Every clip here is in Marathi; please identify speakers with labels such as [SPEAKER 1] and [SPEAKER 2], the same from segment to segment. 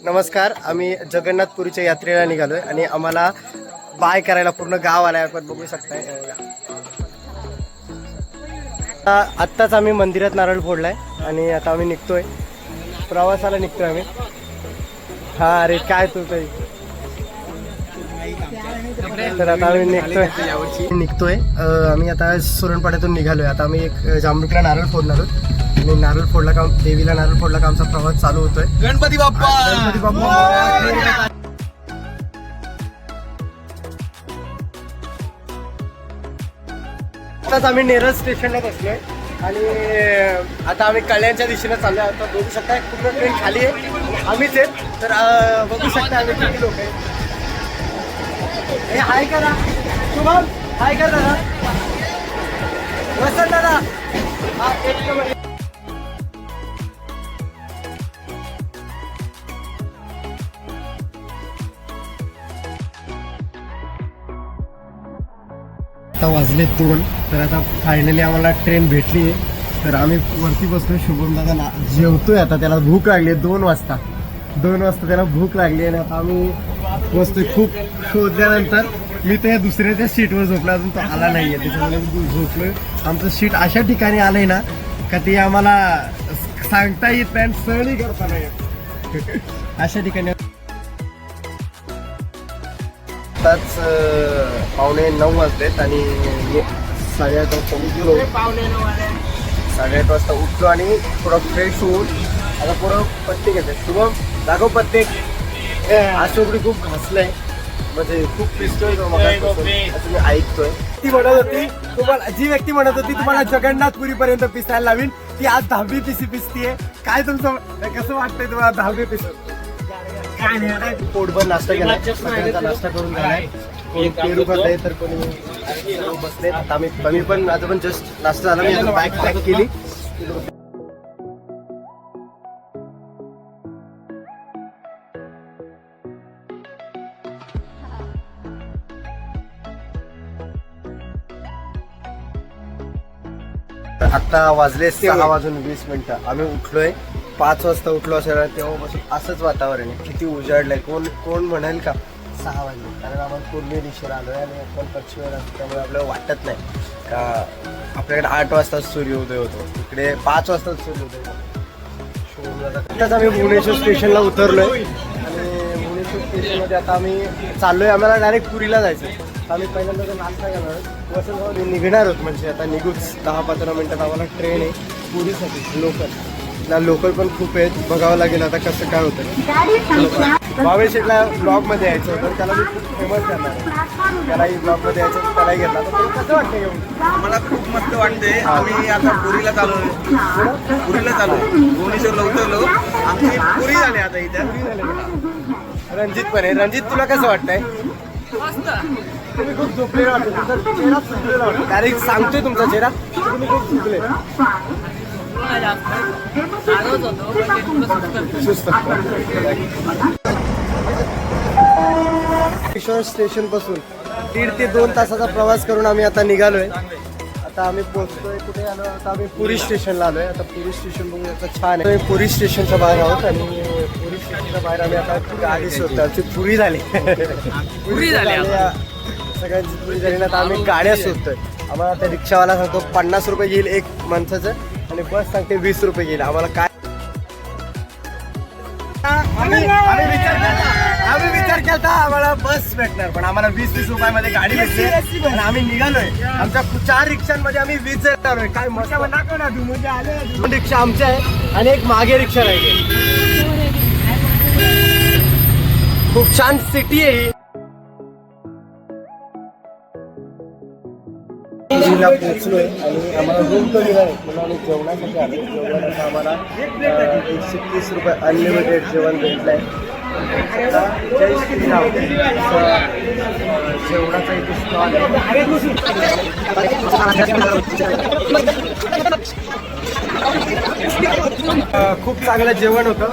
[SPEAKER 1] नमस्कार, आम्ही जगन्नाथपुरीच्या यात्रेला निघालोय आणि आम्हाला बाय करायला पूर्ण गाव आलाय. आपण बघू शकताय. आत्ताच आम्ही मंदिरात नारळ फोडलाय आणि आता आम्ही निघतोय, प्रवासाला निघतोय आम्ही. हा अरे काय तू काही. तर आता आम्ही निघतोय आम्ही आता सुरणपाड्यातून निघालोय. आता आम्ही एक जांभुकला नारळ फोडणार आहोत आणि नारळ फोडला का देवीला नारळ फोडला का आमचा प्रवास चालू होतोय.
[SPEAKER 2] गणपती बाप्पा.
[SPEAKER 1] आताच आम्ही नेरळ स्टेशनला बसलोय आणि आता आम्ही कल्याणच्या दिशेने चाललोय. आता बघू शकता पूर्ण ट्रेन खाली आहे, आम्हीच आहेत. तर बघू शकता आम्ही किती लोक आहे. हे हाय करा शुभम, हाय कर दादा. वसंत दादा हा एक नंबर. आता वाजले 2. तर आता फायनली आम्हाला ट्रेन भेटली आहे. तर आम्ही वरती बसतोय. शुभम दादा जेवतोय, आता त्याला भूक लागली. 2 वाजता त्याला भूक लागली आणि आता आम्ही बसतोय. खूप शोधल्यानंतर मी त्या दुसऱ्याच्या सीटवर झोपला, अजून तो आला नाहीये, त्याच्यामुळे झोपलोय. आमचं सीट अशा ठिकाणी आलंय ना का ते आम्हाला सांगता येत नाही, सहली करता नाही अशा ठिकाणी. आताच 9:15 वाजलेत आणि 8:30 वाजता उठलो. 8:30 वाजता उठलो आणि थोडं फ्रेश होऊन आता पुढं पत्ते घेते. शुभम दाखव पत्ते. अशोकडी खूप घासलंय, म्हणजे खूप पिसतोय तो. मी ऐकतोय ती म्हणत होती तुम्हाला, जी व्यक्ती म्हणत होती तुम्हाला जगन्नाथपुरी पर्यंत पिसायला लावीन, ती आज 10वी पिसी पिसतीये. काय तुमचं कसं वाटतंय तुम्हाला 10वी पिस? पोटभर नाश्ता केला, नाश्ता करून झालाय. कोणी पेरू खात आहे तर कोणी बसले. आता मी पण आता पण जस्ट नाश्ता झाला, मी आता बॅग पॅक केली. आता वाजले 6:20. आम्ही उठलोय 5 वाजता उठलो असेल. तेव्हापासून असंच वातावरण आहे, किती उजाडलंय. कोण म्हणेल का 6 वाजले, कारण आपण पूर्वी दिशेला आलोय आणि आपण पश्चिमेला असतो, त्यामुळे आपल्याला वाटत नाही का आपल्याकडे 8 वाजता सूर्योदय होतो, इकडे 5 वाजता सूर्योदय होतो. आताच आम्ही भुवनेश्वर स्टेशनला उतरलोय आणि भुवनेश्वर स्टेशनमध्ये आता आम्ही चाललोय. आम्हाला डायरेक्ट पुरीला जायचं. आम्ही पहिल्यांदा तर नाश्ता करणार, वसंत निघणार होत. म्हणजे आता निघूच 10-15 मिनिटात आम्हाला ट्रेन आहे पुरीसाठी. लोकल पण खूप आहेत, बघावं लागेल आता कसं काय होतं. भावेश शेटला ब्लॉगमध्ये यायचं होतं, त्याला मी खूप फेमस करणार आहे. त्यालाही ब्लॉगमध्ये यायचं होतं, त्यालाही घेतला. तर कसं वाटतं घेऊन?
[SPEAKER 2] मला खूप मस्त वाटते. आम्ही आता पुरीला चालू भुवनेश्वरला उतरलो, आमची पुरी झाली आता इथे.
[SPEAKER 1] रणजित पण आहे. रणजित तुला कसं वाटतंय? तुम्ही खूप झोपलेला वाटतं, तुमचा चेहरा सुचलेला वाटतं. डायरेक्ट सांगतोय तुमचा चेहरा, तुम्ही खूप झोपले. स्टेशन पासून 1.5 ते 2 तासाचा प्रवास करून आम्ही आता निघालोय. आता आम्ही पोहोचतोय कुठे आलो? आता आम्ही पुरी स्टेशनला आलोय. आता पुरी स्टेशन बघून आता छान आहे. पुरी स्टेशनच्या बाहेर आहोत आणि पुरी स्टेशनच्या बाहेर आम्ही आता गाडी शोधतो. आमची पुरी झाली सगळ्यांची पुरी झाली ना. आता आम्ही गाड्या शोधतोय. आम्हाला आता रिक्षावाला सांगतो 50 रुपये घेईल एक माणसाचं आणि बस सांगते 20 रुपये घेईल. आम्हाला काय आम्ही विचार केला आम्हाला बस भेटणार, पण आम्हाला 20-20 रुपयामध्ये गाडी भेटली आणि आम्ही निघालोय. आमच्या 4 रिक्षांमध्ये आम्ही 20 जण आलोय. काय मस्त. 2 रिक्षा आमच्या आहे आणि एक मागे रिक्षा राहिली. खूप छान सिटी आहे ही. पुरीला पोहोचलोय आणि आम्हाला रूम तर मिळाले, म्हणून आम्ही जेवणासाठी आलो. जेवणासाठी आम्हाला 130 रुपये अनलिमिटेड जेवण भेटलंय. जय श्रीराम जेवणाचा इथे स्टॉल आहे. खूप चांगलं जेवण होतं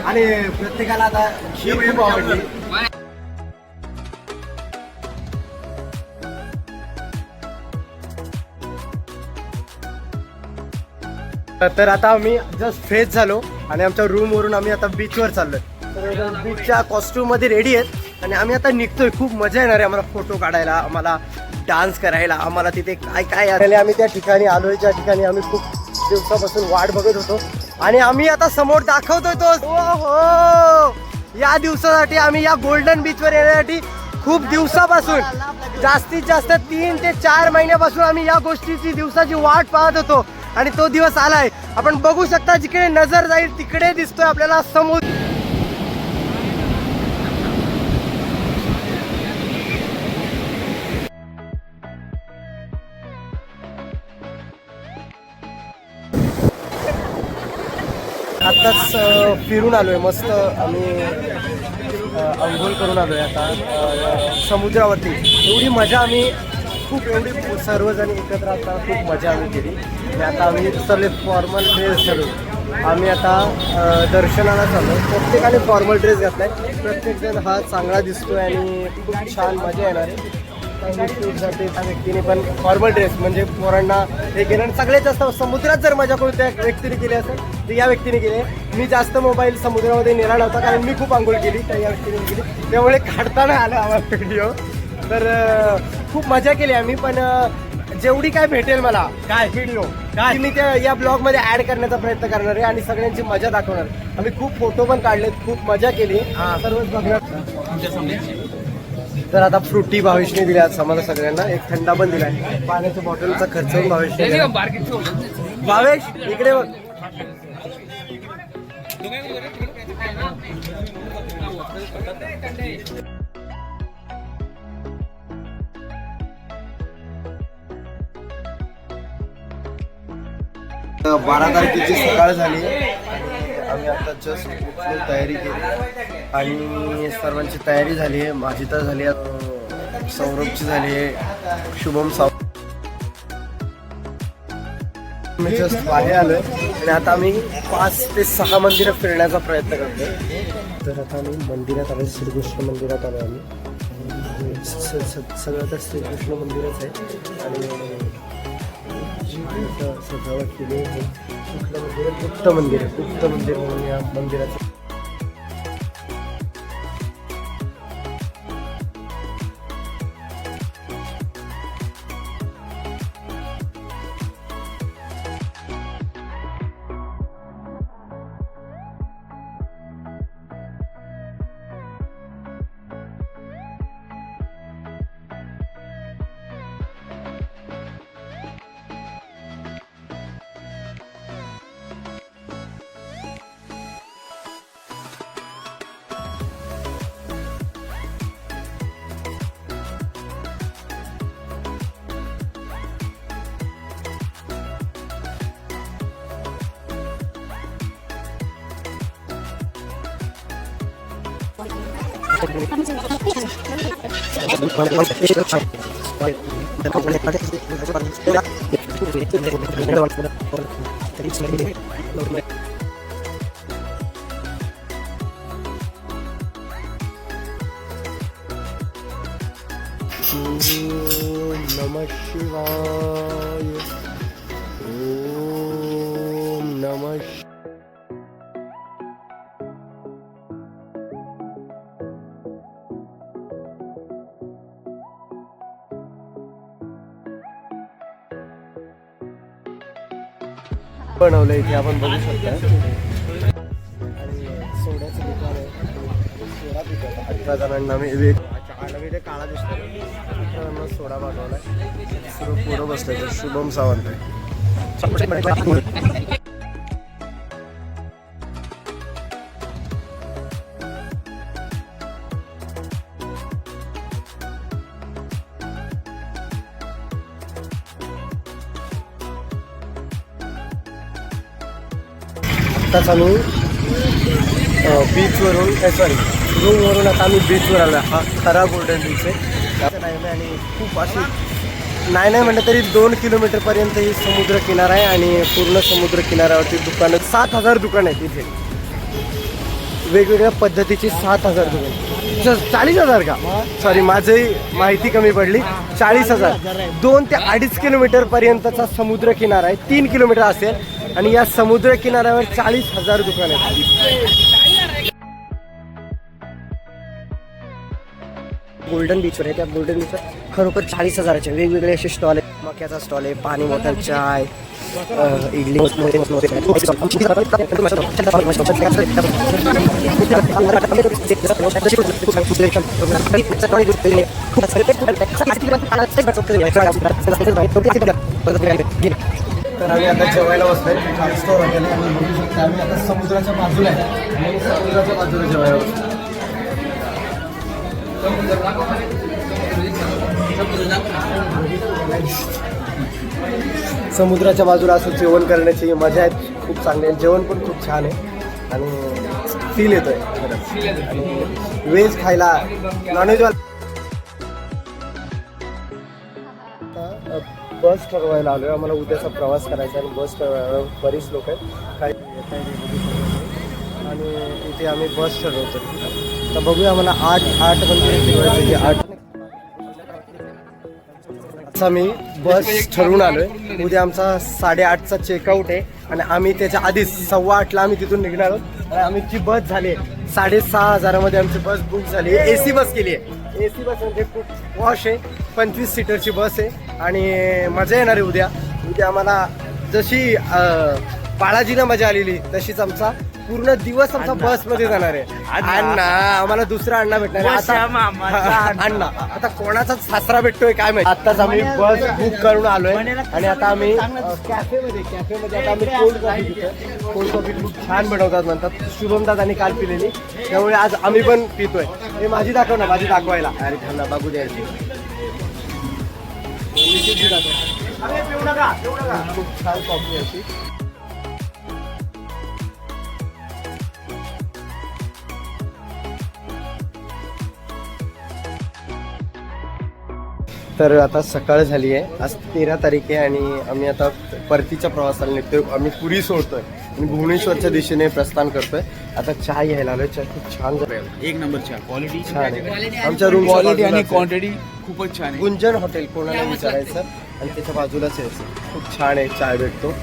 [SPEAKER 1] आणि प्रत्येकाला आता शेव खूप आवडली. तर आता आम्ही जस्ट फ्रेश झालो आणि आमच्या रूमवरून आम्ही आता बीचवर चाललोय. तर बीचच्या कॉस्ट्यूममध्ये रेडी आहेत आणि आम्ही आता निघतोय. खूप मजा येणार आहे आम्हाला फोटो काढायला, आम्हाला डान्स करायला, आम्हाला तिथे काय काय आम्ही त्या ठिकाणी आलोय ज्या ठिकाणी आम्ही खूप दिवसापासून वाट बघत होतो आणि आम्ही आता समोर दाखवतोय तो. हो, या दिवसासाठी आम्ही या गोल्डन बीचवर येण्यासाठी खूप दिवसापासून जास्तीत जास्त 3 ते 4 महिन्यापासून आम्ही या गोष्टीची दिवसाची वाट पाहत होतो आणि तो दिवस आलाय. आपण बघू शकता जिकडे नजर जाईल तिकडे दिसतोय आपल्याला समुद्र. आताच फिरून आलोय मस्त. आम्ही अंघोळ करून आलोय आता समुद्रावरती. एवढी मजा आम्ही एवढी सर्वजण एकत्र आता खूप मजा आम्ही केली. आणि आता आम्ही सर्व फॉर्मल ड्रेस घालून आम्ही आता दर्शनाला चाललो. प्रत्येकाने फॉर्मल ड्रेस घातलाय. प्रत्येकजण हा चांगला दिसतोय आणि खूप छान मजा येणार आहे. त्या व्यक्तीने पण फॉर्मल ड्रेस म्हणजे पोरांना हे केलं आणि सगळ्यात जास्त समुद्रात जर मजा कोणत्या व्यक्तीने केली असेल तर या व्यक्तीने केली. मी जास्त मोबाईल समुद्रामध्ये नेला नव्हता कारण मी खूप आंघोळ केली, तर या व्यक्तीने केली, त्यामुळे काढताना आलं आम्हाला व्हिडिओ. तर खूप मजा केली आम्ही. पण जेवढी काय भेटेल मला काय व्हिडिओ काय मी त्या या ब्लॉगमध्ये ऍड करण्याचा प्रयत्न करणार आहे आणि सगळ्यांची मजा दाखवणार. आम्ही खूप फोटो पण काढलेत, खूप मजा केली, सर्वच बघणार. तर आता फ्रुटी भावेशने दिल्या आम्हाला सगळ्यांना. एक थंडा पण दिलाय. पाण्याच्या बॉटलचा खर्च पण भावेशने. भावेश इकडे बघ. तर 12 तारखेची सकाळ झाली. आम्ही आता जस्ट तयारी केली आणि सर्वांची तयारी झाली आहे. माझी तर झाली आहे, सौरभची झाली आहे, शुभम साव. मी जस्ट बाहेर आलोय आणि आता आम्ही 5 ते 6 मंदिरं फिरण्याचा प्रयत्न करतोय. तर आता आम्ही मंदिरात आलोय, श्रीकृष्ण मंदिरात आलोय आम्ही. सगळं तर श्रीकृष्ण मंदिरच आहे आणि सजावट केली आहे. कुठलं मंदिर? गुप्त मंदिर आहे. गुप्त मंदिर म्हणून या मंदिराचं. नमः शिवाय. ओम नमः. बनवलं इथे आपण बघू शकता. आणि सोड्याचं दुकान आहे. सोडा पिकवता 18 जणांना मी ते काळा दिसतो. सोडा बनवलाय. सर्व पुढं बसलं. शुभम सावंत आहे. आत्ताच आम्ही बीचवरून सॉरी रूमवरून आता आम्ही बीचवर आलो. हा खरा गोल्डन बीच आहे. आणि खूप अशी नाही म्हटलं तरी 2 किलोमीटरपर्यंत ही समुद्र किनारा आहे आणि पूर्ण समुद्र किनाऱ्यावरती दुकानं 7,000 दुकानं आहेत इथे. वेगवेगळ्या पद्धतीची 7,000 दुकानं. 40,000 का? सॉरी माझी माहिती कमी पडली. 40,000. 2 ते 2.5 किलोमीटर पर्यंतचा समुद्र किनारा आहे. 3 किलोमीटर असेल आणि या समुद्र किनाऱ्यावर 40,000 दुकान आहेत. गोल्डन बीचवर आहे, त्या गोल्डन बीचवर खरोखर 40,000चे वेगवेगळे असे स्टॉल आहेत. मक्याचा स्टॉल आहे, पाणी बॉटल, चाय, इडली, तर आम्ही आता जेवायला बसलोय स्टोर हॉटेल आणि बघू शकता आम्ही आता समुद्राच्या बाजूला आहे आणि समुद्राच्या बाजूला जेवायला बसलो. समुद्राच्या बाजूला असं जेवण करण्याची मजा आहे, खूप चांगली आहे. जेवण पण खूप छान आहे आणि फील येतोय. आणि व्हेज खायला नॉनव्हेज बस ठरवायला आलोय. आम्हाला उद्याचा प्रवास करायचा आणि बस ठरवायला बरीच लोक आहेत काही आणि इथे आम्ही बस ठरवतो. तर बघूया आम्हाला 8 म्हणजे 8 मी बस ठरवून आलोय. उद्या आमचा 8:30चा चेकआउट आहे आणि आम्ही त्याच्या आधीच 8:15ला आम्ही तिथून निघणार आहोत. आणि आमची बस झाली आहे 6,500मध्ये आमची बस बुक झाली आहे. AC बस केली आहे. AC बस म्हणजे खूप वॉश आहे, 25 सीटरची बस आहे आणि मजा येणार आहे उद्या. आम्हाला जशी बाळाजीला मजा आलेली तशीच आमचा पूर्ण दिवस आमचा बसमध्ये जाणार आहे. अण्णा आम्हाला दुसरा अण्णा भेटणार आहे आता. अण्णा आता कोणाचाच सासरा भेटतोय काय माहिती. आताच आम्ही बस बुक करून आलोय आणि आता आम्ही कॅफेमध्ये आता आम्ही कोल्ड कॉफी पितोय. कोल्ड कॉफी खूप छान बनवतात म्हणतात, शुभम दादांनी काल पिलेली, त्यामुळे आज आम्ही पण पितोय. हे माझी दाखव ना, माझी दाखवायला. अरे त्यांना बागू द्यायची खूप छान कॉफी अशी. तर आता सकाळ झाली आहे, आज 13 तारीख आहे आणि आम्ही आता परतीच्या प्रवासाला निघतोय. आम्ही पुरी सोडतोय आणि भुवनेश्वरच्या दिशेने प्रस्थान करतोय. आता चहा घ्यायला आलोय. चहा खूप छान झाला,
[SPEAKER 2] एक नंबर चहा, क्वालिटी
[SPEAKER 1] छान आहे. आमच्या रूम
[SPEAKER 2] क्वालिटी आणि क्वांटिटी खूपच छान आहे.
[SPEAKER 1] गुंजन हॉटेल कोणाला विचारायचं आणि त्याच्या बाजूलाच यायचं. खूप छान आहे, चहा भेटतो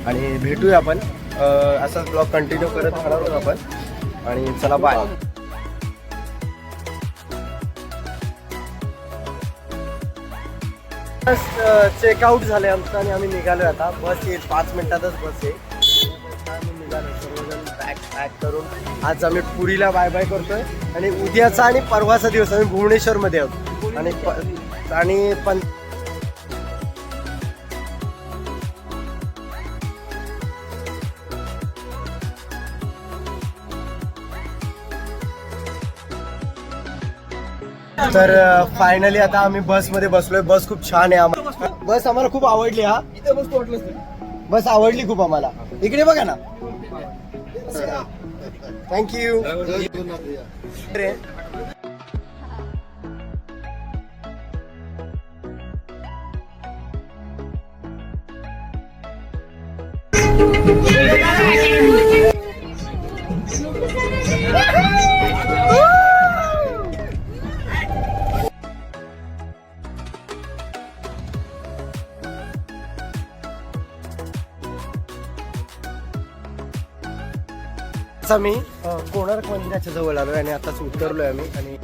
[SPEAKER 1] आणि भेटूया आपण असाच ब्लॉग कंटिन्यू करत राहणार आहोत आपण. आणि चला बाय. चेकआउट झाले आमचं आणि आम्ही निघालोय आता. बस येईल 5 मिनिटातच बस येईल. आम्ही निघालो सर्वजण पॅक करून. आज आम्ही पुरीला बाय बाय करतोय आणि उद्याचा आणि परवाचा दिवस आम्ही भुवनेश्वरमध्ये आहोत आणि तर फायनली आता आम्ही बसमध्ये बसलोय. बस खूप छान आहे. बस आम्हाला खूप आवडली. हा इथे बस आवडली खूप आम्हाला. इकडे बघा ना. थँक्यू. मी कोणार्क मंदिराच्या जवळ आलोय आणि आताच उतरलोय आम्ही. आणि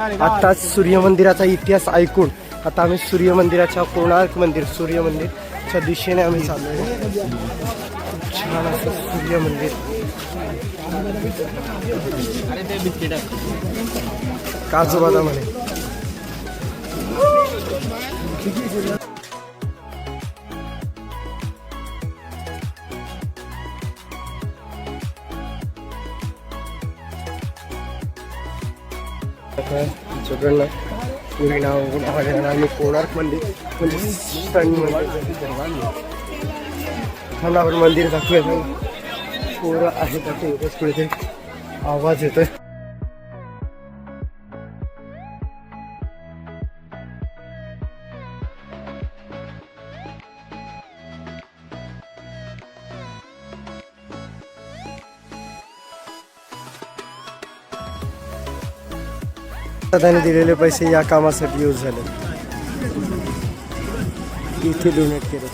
[SPEAKER 1] आत्ताच सूर्य मंदिराचा इतिहास ऐकून आता आम्ही सूर्य मंदिराच्या कोणार्क मंदिर सूर्य मंदिरच्या दिशेने आम्ही चाललोय. खूप छान असं सूर्य मंदिर. काजू बदाम आहे. सगळ्यांना पुरी नाव आम्ही कोणार्क मंदिर म्हणजे सन मंदिर आपण मंदिर दाखवूया. पोरं आहेत आता एवढंच कुठेतरी आवाज येतोय. त्याने दिलेले पैसे या कामासाठी यूज झाले. इथे डोनेट केलं.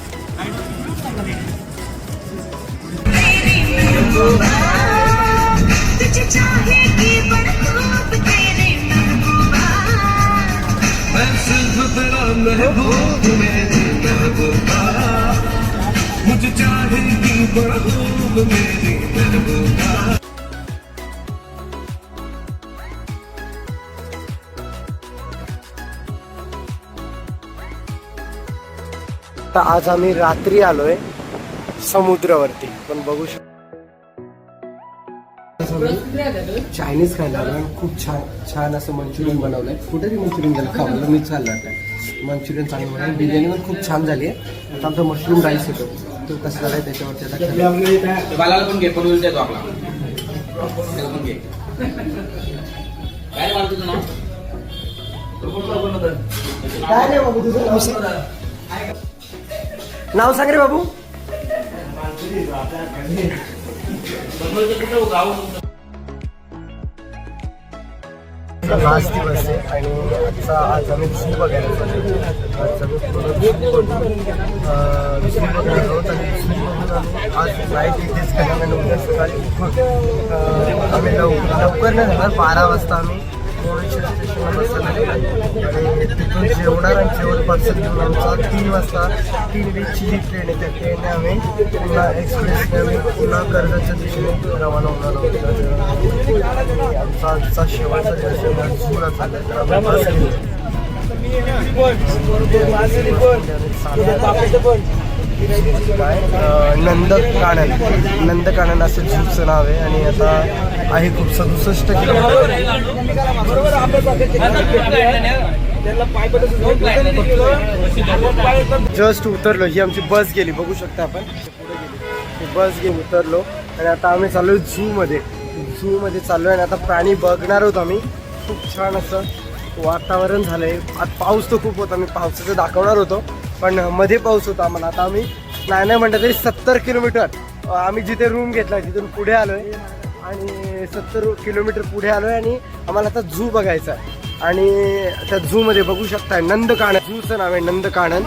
[SPEAKER 1] आता आज आम्ही रात्री आलोय समुद्रावरती. पण बघू शकतो चायनीज खायला आलोय. खूप छान छान असं मंचुरियन बनवलंय. कुठेतरी मंचुरियन झालं खावलं मी चाललं आता. मंचुरियन चांगलं बनवलं. बिर्याणी पण खूप छान झाली आहे. आता आमचा मशरूम राईस येतो तो कसा झालाय त्याच्यावरती आता काय नाही बाबू तुझं नाव सांग रे बाबू. लास्ट दिवस आहे आणि आज आम्ही झू बघायला आज नाईट इथेच केल्यानंतर उद्या सकाळी आम्ही लवकर नाही झालं. 12 वाजता आम्ही भुवनेश्वर स्टेशनला बसायला गेला आणि तिथून जेवणार आणि जेवण पार्सल घेऊन आमचा 3 वाजता 3 ची ट्रेन आहे. त्या ट्रेनने आम्ही पुन्हा एक्सप्रेसने आम्ही पुन्हा कर्जतच्या दिशेने रवाना होणार आहोत. आमचा आजचा शेवटचा दिवस झूला चालला तर नंदकानन असं झूचं नाव आहे आणि आता आहे खूप 67 किलोमीटर. जस्ट उतरलो. ही आमची बस गेली बघू शकता आपण. बस घेऊन उतरलो आणि आता आम्ही चाललोय झू मध्ये चाललोय आणि आता प्राणी बघणार आहोत आम्ही. खूप छान असं वातावरण झालंय. आज पाऊस तर खूप होता. मी पावसाचं दाखवणार होतो पण मध्ये पाऊस होता आम्हाला. आता आम्ही नाही म्हटलं तरी 70 किलोमीटर आम्ही जिथे रूम घेतला तिथून पुढे आलोय आणि 70 किलोमीटर पुढे आलोय आणि आम्हाला आता झू बघायचा आहे. आणि त्या झू मध्ये बघू शकताय नंदकानन झूचं नाव आहे नंदकानन.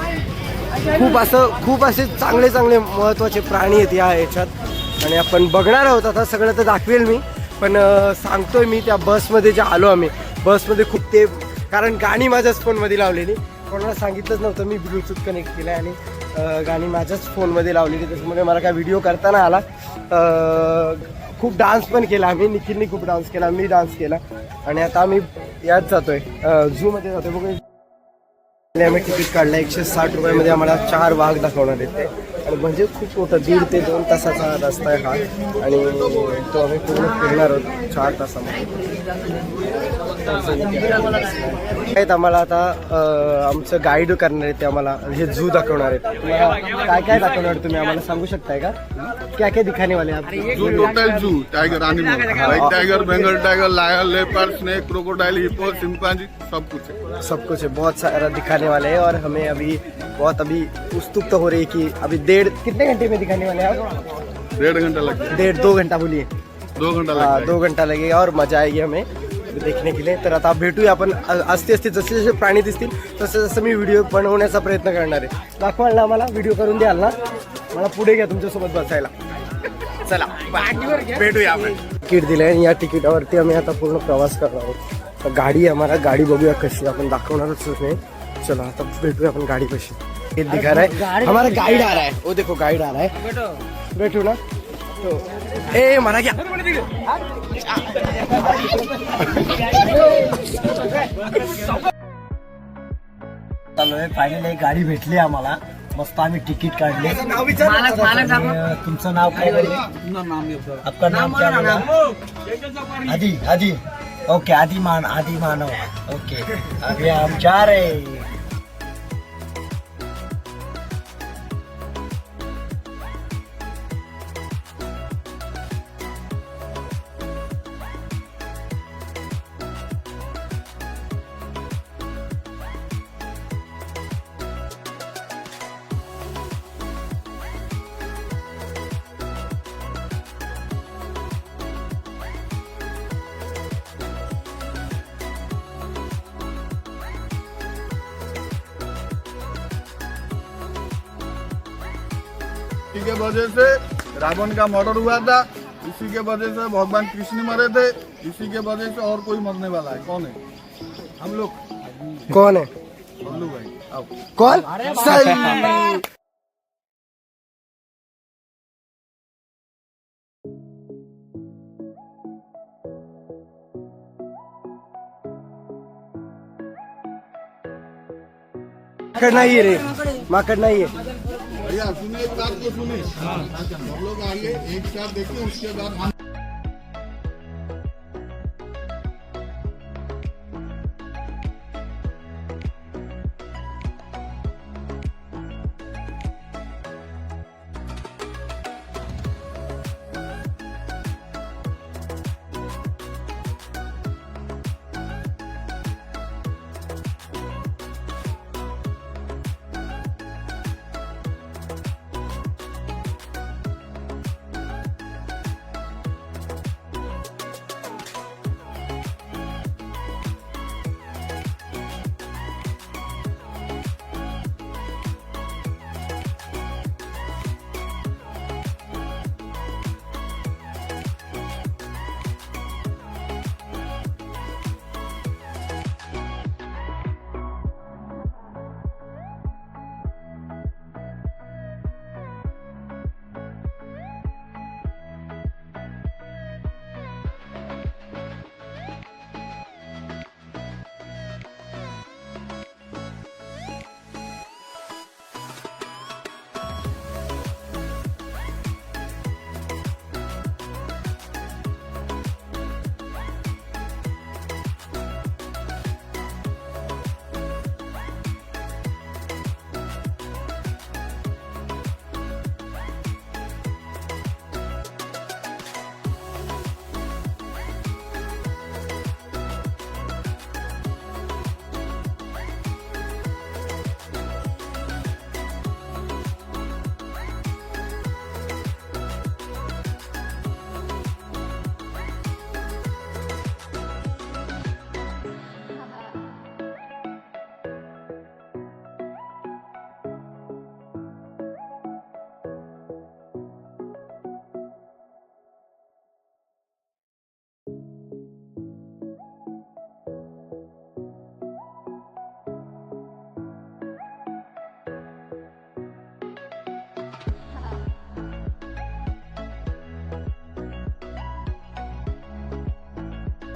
[SPEAKER 1] खूप असे चांगले महत्त्वाचे प्राणी आहेत या याच्यात आणि आपण बघणार आहोत. आता सगळं तर दाखवेल मी पण सांगतोय मी त्या बसमध्ये जे आलो आम्ही बसमध्ये खूप ते कारण गाणी माझ्याच फोनमध्ये लावलेली. कोणाला सांगितलंच नव्हतं. मी ब्लूटूथ कनेक्ट केलं आणि गाणी माझ्याच फोनमध्ये लावलेली. त्याच्यामुळे मला काय व्हिडिओ करता नाही आला. खूप डान्स पण केला आम्ही. निखिलने खूप डान्स केला. मी डान्स केला आणि आता आम्ही यात जातोय झूमध्ये जातोय. बघू आम्ही तिकीट काढलं 160 रुपयामध्ये आम्हाला 4 वाघ दाखवणार आहेत ते. आणि म्हणजे खूप मोठा 1.5 ते 2 तासाचा रस्ता आहे हा आणि तो आम्ही पूर्ण फिरणार आहोत 4 तासामध्ये. आम्हाला आता आमचं गाईड करणार आहे ते आम्हाला हे झू दाखवणार आहेत. काय दाखवणार तुम्ही आम्हाला सांगू शकताय का? क्या क्या दिखाने वाले आप?
[SPEAKER 3] Zoo total zoo tiger animal like tiger Bengal tiger lion leopard snake crocodile hippo chimpanzee सब कुछ
[SPEAKER 1] है. बहुत सारा दिखाने वाले हैं और हमें अभी उत्सुकता हो रही है कि अभी कितने घंटे में दिखाने वाले हैं आप?
[SPEAKER 3] 1.5 घंटा लगेगा.
[SPEAKER 1] 2 घंटा बोलिए.
[SPEAKER 3] 2 घंटा लगेगा.
[SPEAKER 1] 2 घंटा लगेगा और मजा आएगी हमें देखने के लिए. तर आता भेटूया आपण. असते जसे जसे प्राणी दिसतील तसं मी व्हिडिओ बनवण्याचा प्रयत्न करणार आहे. दाखवाल ना मला? व्हिडिओ करून द्याल ना? मला पुढे घ्या तुमच्यासोबत बसायला. चला भेटूया आपण. तिकीट दिलंय आणि या तिकिटावरती आम्ही आता पूर्ण प्रवास करणार आहोत. गाड़ी है हमारा, गाड़ी बघूया कशी, आपण दाखवणारच नाही. चलो आता भेटूया आपण गाडी कशी. ये दिखा रहा है हमारा गाइड आ रहा है, वो देखो गाइड आ रहा है. बैठो ना तो ए मला क्या चालू फायनल एक गाडी भेटली आम्हाला मस्त. आम्ही तिकीट काढले. तुमचं नाव काय बोलले? आपका नाम क्या बोला? आदि आदि ओके आदि मानव ओके. अभी हम जा रहे हैं.
[SPEAKER 3] इसी के वजह से रावण का मर्डर हुआ था, इसी के वजह से भगवान कृष्ण मरे थे, इसी के वजह से और कोई मरने वाला है. कौन है? हम लोग.
[SPEAKER 1] कौन है?
[SPEAKER 3] बल्लू भाई. आओ.
[SPEAKER 1] कौन? सही. माकड़ नहीं है रे, माकड़ नहीं है.
[SPEAKER 3] भैया सुनिए, एक बात को सुनिए. हम लोग आगे एक साथ देखिए, उसके बाद हम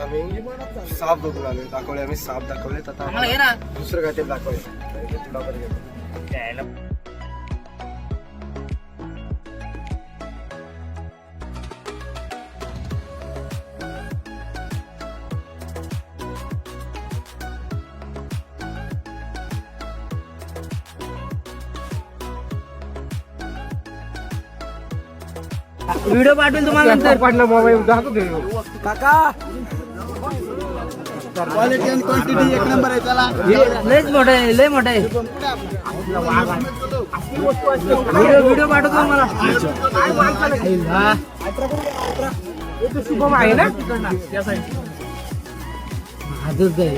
[SPEAKER 1] आम्ही साप बघून आलोय. दाखवले आम्ही साप दाखवले. आता दुसरं काय ते दाखवले. तुला पण घेतो.
[SPEAKER 4] व्हिडिओ पाठवेल तुम्हाला नंतर.
[SPEAKER 1] पाठला मोबाईल दाखवतो काका.
[SPEAKER 2] क्वालिटी आणि क्वांटिटी एक नंबर आहे. त्याला
[SPEAKER 4] लयच मोठं आहे, लय मोठं आहे. व्हिडिओ पाठवतो मला.
[SPEAKER 1] शुभम आहे ना.
[SPEAKER 4] हातच आहे.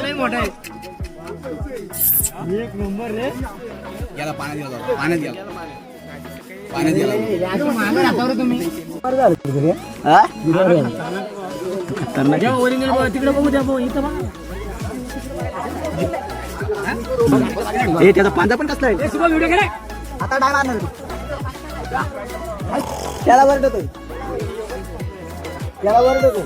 [SPEAKER 4] लय मोठं आहे.
[SPEAKER 2] याला पाण्यात गेला पाण्यात गेला पाण्यात गेला
[SPEAKER 4] ओरिजिनल तिकडे बघू द्या भाऊ, इथं बघा.
[SPEAKER 1] त्याचा पांजा पण कसला आहे
[SPEAKER 4] व्हिडिओ केलाय.
[SPEAKER 1] आता डाय मारणार त्याला वरडतोय त्याला वरडतोय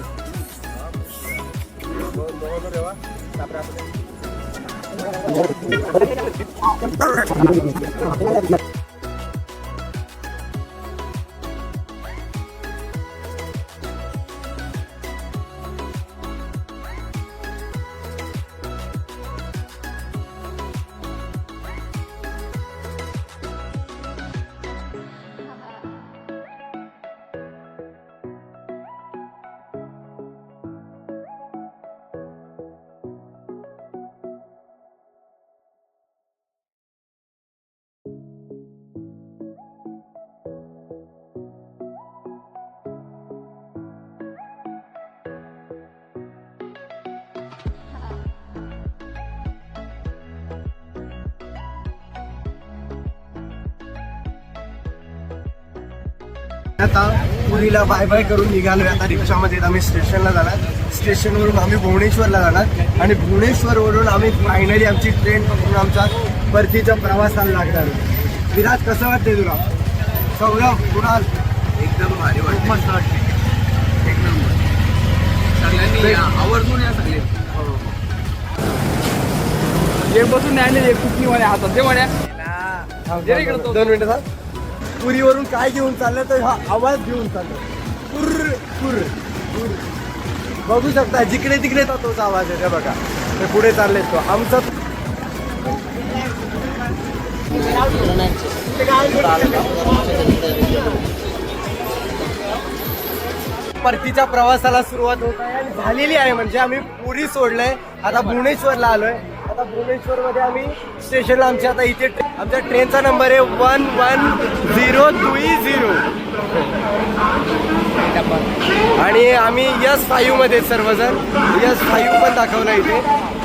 [SPEAKER 1] आता पुरीला बाय बाय करून निघालोय. आता रिक्षामध्ये आम्ही स्टेशनला जाणार. स्टेशनवरून आम्ही भुवनेश्वरला जाणार आणि भुवनेश्वरवरून आम्ही फायनली आमची ट्रेन पकडून आमचा परतीच्या प्रवासाला लागणार. विराज कसं वाटतंय तुला? सौरभ, कुणाल?
[SPEAKER 2] एकदम भारी वाटतं. मस्त वाटते एक नंबर. सगळ्यांनी आवर्जून या सगळे
[SPEAKER 4] एक बसून नाही कुठली वाड्या हातात ते वाड्या
[SPEAKER 1] 2 मिनिटं थांब. पुरीवरून काय घेऊन चाललं तर हा आवाज घेऊन चाललो. पुर पुर पुर. बघू शकता जिकडे तिकडे तोच आवाज आहे. बघा ते पुढे चालले तो आमचा परतीच्या प्रवासाला सुरुवात होत आहे आणि झालेली आहे. म्हणजे आम्ही पुरी सोडलंय. आता भुवनेश्वरला आलोय. आता भुवनेश्वर मध्ये आम्ही स्टेशनला आमच्या आता इथे आमच्या ट्रेनचा नंबर आहे 11020 आणि आम्ही S5 मध्ये सर्वजण. S5 पण दाखवलं इथे.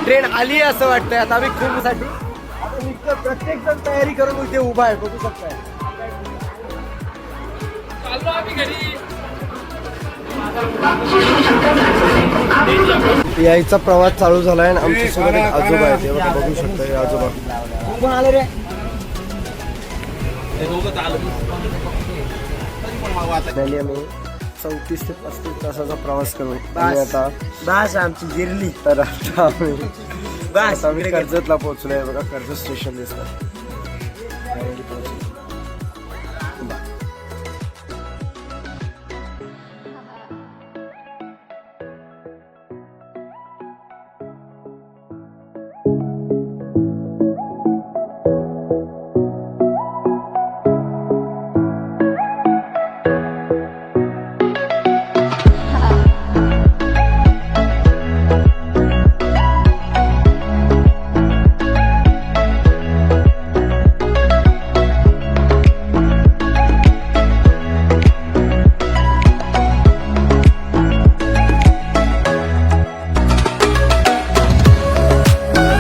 [SPEAKER 1] ट्रेन आली असं वाटतंय. आता आम्ही खूपसाठी आता निघतो. प्रत्येक जण तयारी करून इथे उभा आहे. बघू शकताय. यायचा प्रवास चालू झालाय आणि आमच्या सोबत एक आजोबा आहे. ते बघू शकता हे आजोबा कोण आले रे. आम्ही 34 ते 35 तासाचा प्रवास करून आणि आता बस आमची गिरली. तर आता आम्ही कर्जतला पोहोचलोय. बघा कर्जत स्टेशन दिसतं.